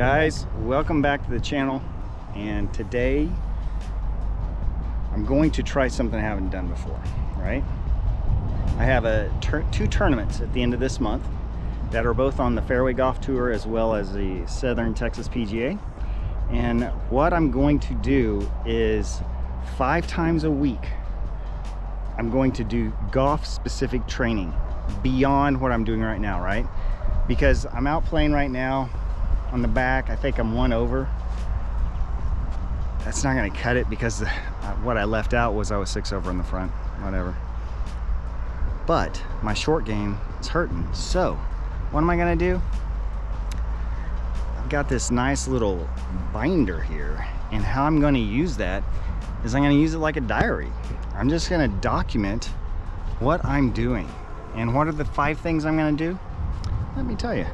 Guys, welcome back to the channel, and today I'm going to try something I haven't done before, right? I have two tournaments at the end of this month that are both on the Fairway Golf Tour as well as the Southern Texas PGA. And what I'm going to do is 5 times a week I'm going to do golf specific training beyond what I'm doing right now, right? Because I'm out playing right now on the back. I think I'm 1 over. That's not going to cut it because what I left out was I was 6 over in the front, whatever. But my short game is hurting. So what am I going to do? I've got this nice little binder here, and how I'm going to use that is I'm going to use it like a diary. I'm just going to document what I'm doing. And what are the 5 things I'm going to do? Let me tell you.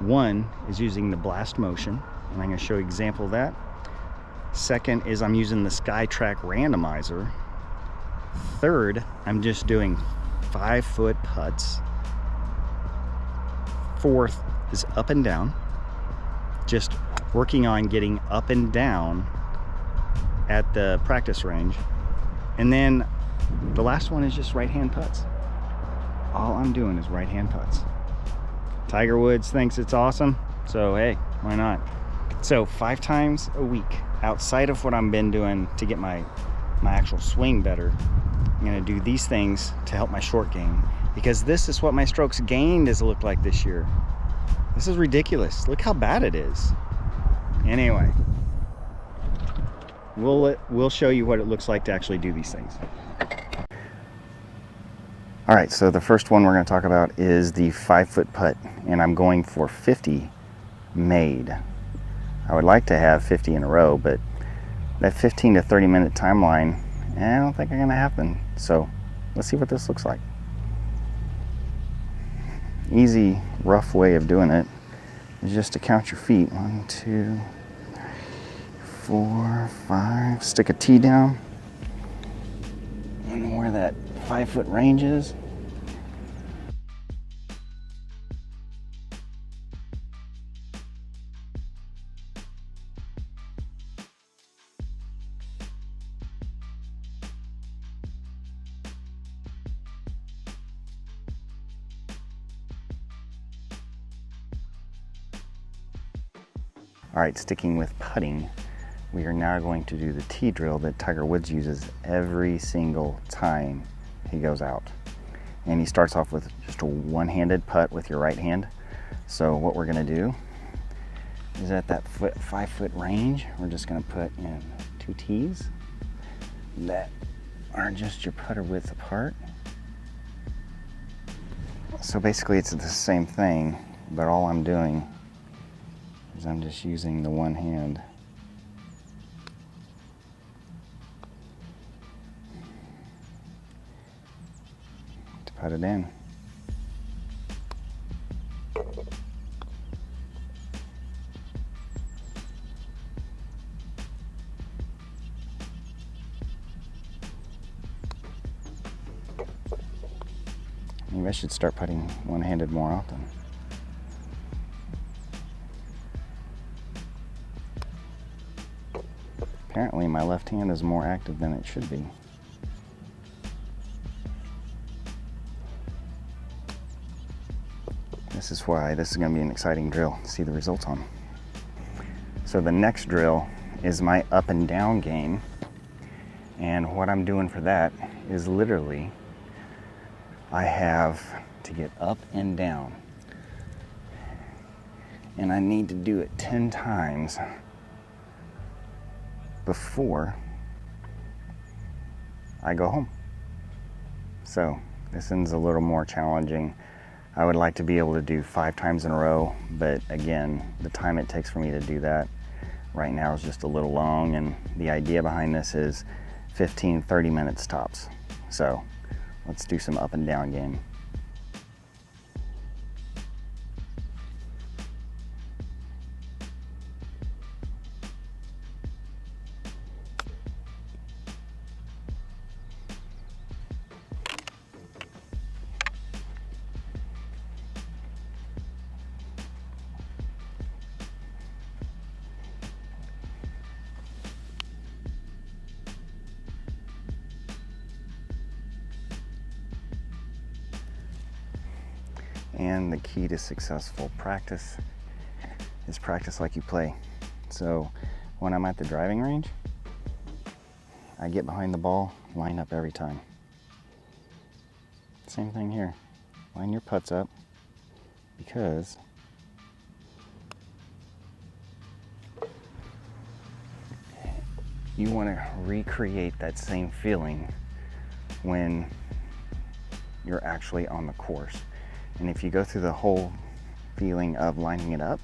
1 is using the blast motion, and I'm going to show you an example of that. 2nd is I'm using the Skytrak randomizer. 3rd, I'm just doing 5-foot putts. 4th is up and down, just working on getting up and down at the practice range. And then the last one is just right-hand putts. All I'm doing is right-hand putts. Tiger Woods thinks it's awesome, so hey, why not? So 5 times a week, outside of what I've been doing to get my actual swing better, I'm gonna do these things to help my short game, because this is what my strokes gained has looked like this year. This is ridiculous. Look how bad it is. Anyway, we'll show you what it looks like to actually do these things. All right, so the first one we're going to talk about is the 5-foot putt, and I'm going for 50 made. I would like to have 50 in a row, but that 15 to 30 minute timeline, I don't think it's going to happen. So let's see what this looks like. Easy, rough way of doing it is just to count your feet. 1, 2, 3, 4, 5. Stick a tee down. And where that 5-foot range is. All right, sticking with putting, we are now going to do the tee drill that Tiger Woods uses every single time he goes out. And he starts off with just a one-handed putt with your right hand. So what we're going to do is at that 5-foot range, we're just going to put in 2 tees that are just your putter width apart. So basically it's the same thing, but all I'm doing is I'm just using the one hand. To put it in. Maybe I should start putting one-handed more often. Apparently my left hand is more active than it should be. This is why this is going to be an exciting drill to see the results on. So the next drill is my up and down game, and what I'm doing for that is literally I have to get up and down, and I need to do it 10 times before I go home. So this one's a little more challenging. I would like to be able to do 5 times in a row, but again, the time it takes for me to do that right now is just a little long, and the idea behind this is 15-30 minutes tops. So let's do some up and down game. And the key to successful practice is practice like you play. So when I'm at the driving range, I get behind the ball, line up every time. Same thing here. Line your putts up, because you want to recreate that same feeling when you're actually on the course. And if you go through the whole feeling of lining it up,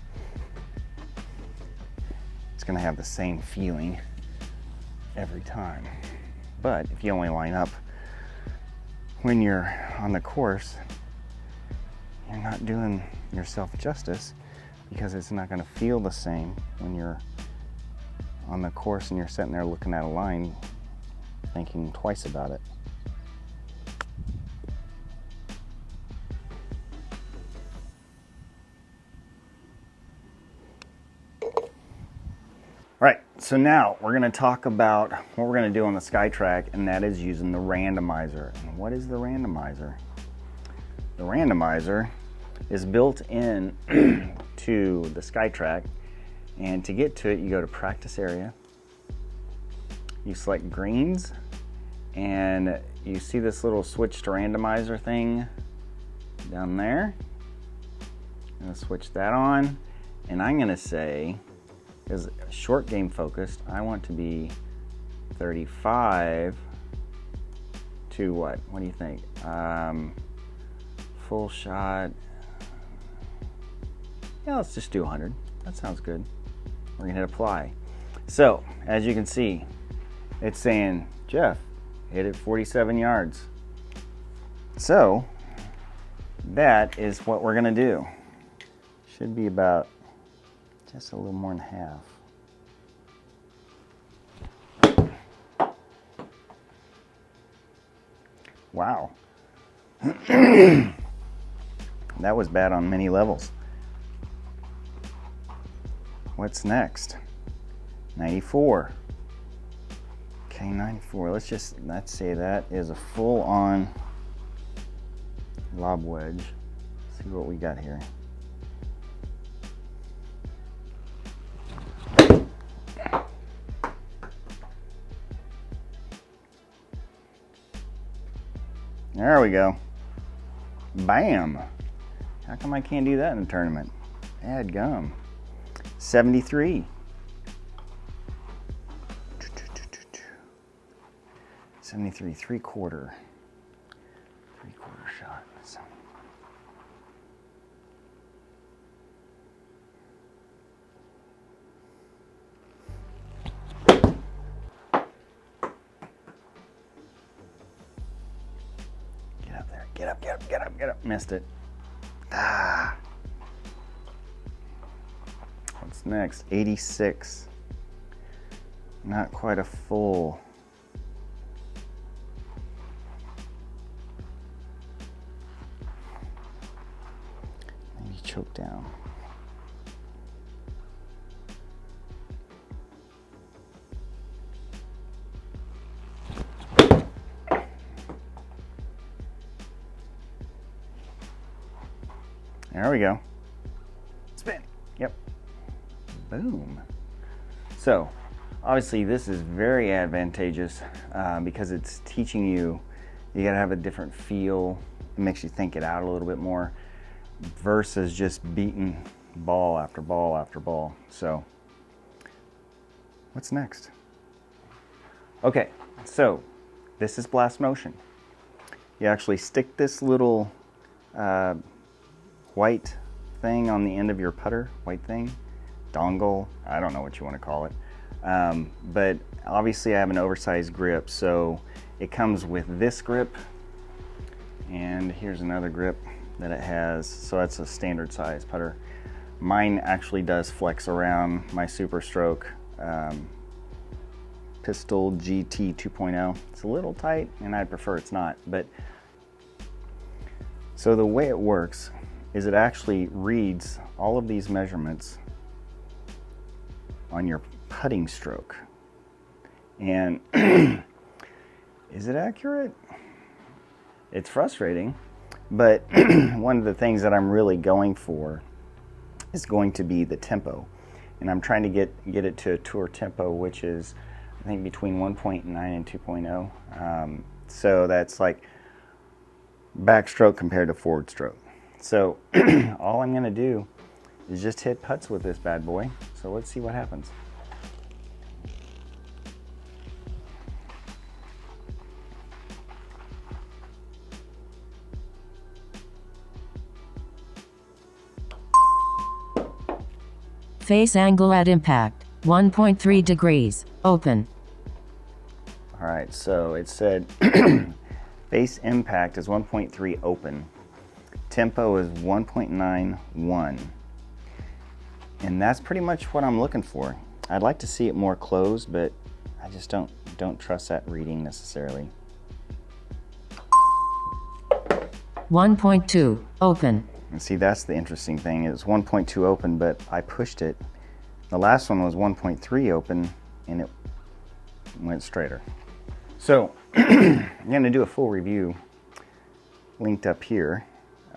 it's going to have the same feeling every time. But if you only line up when you're on the course, you're not doing yourself justice, because it's not going to feel the same when you're on the course and you're sitting there looking at a line thinking twice about it. Right, so now we're going to talk about what we're going to do on the Skytrak, and that is using the randomizer. And what is the randomizer? The randomizer is built in to the Skytrak, and to get to it, you go to practice area, you select greens, and you see this little switch to randomizer thing down there. I'm going to switch that on, and I'm going to say, because short game focused, I want to be 35 to what? What do you think? Full shot. Yeah, let's just do 100. That sounds good. We're gonna hit apply. So, as you can see, it's saying, Jeff, hit it 47 yards. So, that is what we're gonna do. Should be about just a little more than half. Wow. That was bad on many levels. What's next? 94. Okay, 94. Let's say that is a full-on lob wedge. Let's see what we got here. There we go. Bam. How come I can't do that in a tournament? Add gum. 73. 73, three-quarter shot. Get up there. Get up, get up, get up, get up. Missed it. Ah. What's next? 86. Not quite a full. Maybe choke down. There we go. Spin. Yep. Boom. So, obviously this is very advantageous because it's teaching you gotta have a different feel. It makes you think it out a little bit more versus just beating ball after ball after ball. So, what's next? Okay, so this is blast motion. You actually stick this little white thing on the end of your putter, white thing, dongle, I don't know what you want to call it. But obviously I have an oversized grip, so it comes with this grip, and here's another grip that it has, so that's a standard size putter. Mine actually does flex around my Super Stroke Pistol GT 2.0. It's a little tight, and I prefer it's not, but so the way it works is it actually reads all of these measurements on your putting stroke. And is it accurate? It's frustrating, But one of the things that I'm really going for is going to be the tempo. And I'm trying to get it to a tour tempo, which is, I think, between 1.9 and 2.0. So that's like backstroke compared to forward stroke. So all I'm going to do is just hit putts with this bad boy. So let's see what happens. Face angle at impact, 1.3 degrees, open. All right, so it said face impact is 1.3 open. Tempo is 1.91. And that's pretty much what I'm looking for. I'd like to see it more closed, but I just don't trust that reading necessarily. 1.2, open. And see, that's the interesting thing. It's 1.2 open, but I pushed it. The last one was 1.3 open, and it went straighter. So I'm going to do a full review linked up here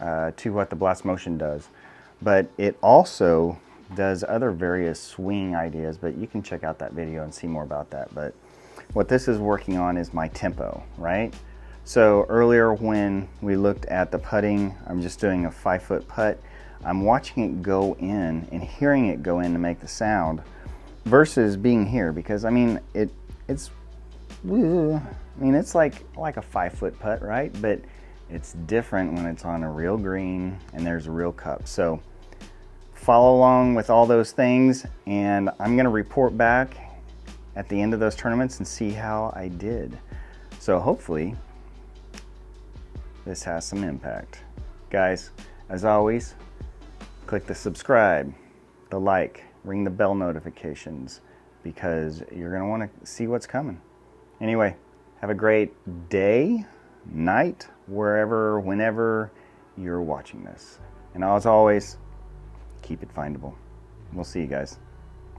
to what the Blast Motion does. But it also does other various swing ideas, but you can check out that video and see more about that. But what this is working on is my tempo, right? So earlier when we looked at the putting, I'm just doing a 5-foot putt. I'm watching it go in and hearing it go in to make the sound versus being here, because I mean it's like a 5-foot putt, right? But it's different when it's on a real green and there's a real cup. So follow along with all those things, and I'm going to report back at the end of those tournaments and see how I did. So hopefully this has some impact. Guys, as always, click the subscribe, the like, ring the bell notifications, because you're going to want to see what's coming. Anyway, have a great day, night, wherever, whenever you're watching this. And as always, keep it findable. We'll see you guys.